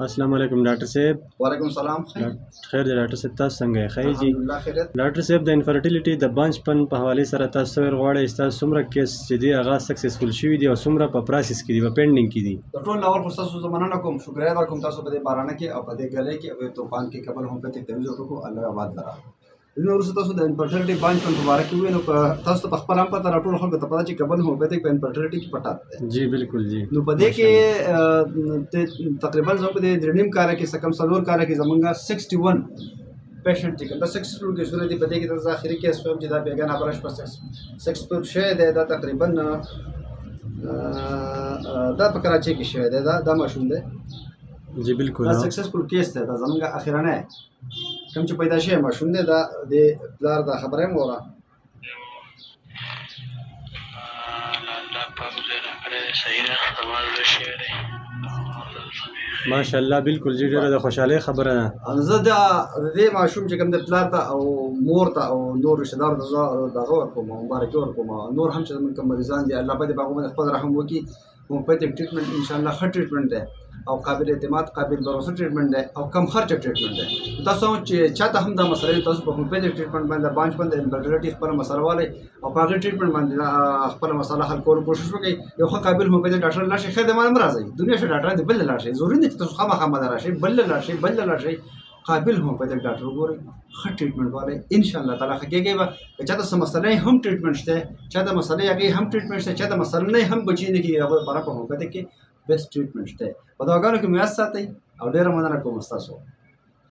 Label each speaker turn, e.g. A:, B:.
A: अस्सलाम वालेकुम डॉक्टर साहब।
B: वालेकुम सलाम।
A: खैर دی डॉक्टर साहब تاسو څنګه یې؟ خیر جی
B: الحمدلله خیریت.
A: डॉक्टर साहब د انفرټیلیټي د بانجپن په حواله سره تاسو غواړئ تاسو څومره کیس چې دی هغه سکسسفل شوي دي او څومره په پروسس کې دي په پینډینګ کې دي؟
B: د ټول اول خو تاسو زمانه کوم شکریا دا کوم تاسو په دې بارانه کې او په دې غلې کې او طوفان کې قبل هم په تکلیف وکړو الله آباد لرا. نو ورسره تاسو د انفرټیلیټي بانجپن په اړه کې وینو تاسو په خپل هم پته راټول خلکو ته پته چې قبل هم په دې په انفرټیلیټي کې پټات ده.
A: جی بالکل جی.
B: نو په دې کې تقریبا زموږ په دې درنیم کار کې سکم سلور کار کې زمونږه 61 پیشنټ دي دا سکسسفل کې صورت دی په دې کې د ظاهري کیس فهم چې دا بیگانه برش په 6 پر شه ده دا تقریبا دا په کراچي کې شوی دی دا ماشوم دی
A: جی بالکل
B: دا سکسسفل کیس دی دا زمونږ اخیرانه کوم چې پیدا شوی ماشوم دی دا د پلار دا خبره موره
A: ماشاءالله بالکل جی ډیره د خوشحالۍ خبره ده.
B: زه د دې ماشوم چې کوم د پلار ته او مور ته او نور رشتہ دار ته دغه ورکوم مبارکي ورکوم نور هم چې موږ کوم مریضان دي الله په دې باغ باندې خپل رحم وکړي هومیوپیتھک ټریټمنټ ان شاء الله ښه ټریټمنټ دی او قابل اعتماد قابل بروسه ټریټمنټ دی او کم خرچ ټریټمنټ دی. تاسو چې چاته هم دا مسله تاسو په هومیوپیتھک ټریټمنټ باندې بانچ باندې انفرټیلیټي خپل مسله والي او په هغه ټریټمنټ باندې خپل مسله حل کولو کوشش وکړئ. یو ښه قابل هومیوپیتھک ډاکټر لاشي خدمت مرزي دنیا شه ډاکټر دی بل لاشي ضروري نه چې تاسو خامخا راشي بل لاشي قابل هومیوپیتھک ډاکټر وګورئ ښه ټریټمنټ والے ان شاء الله تعالی کېږي به چاته مسله هم ټریټمنټ شته چاته مسله هغه هم ټریټمنټ شته چاته مسله نه هم بچی نه کیږي هغه لپاره په هومیوپیتھک کې بیسټ ټریټمنټ شته په دواګانو کې میاس ساتي او ډیره مننه کوم تاسو.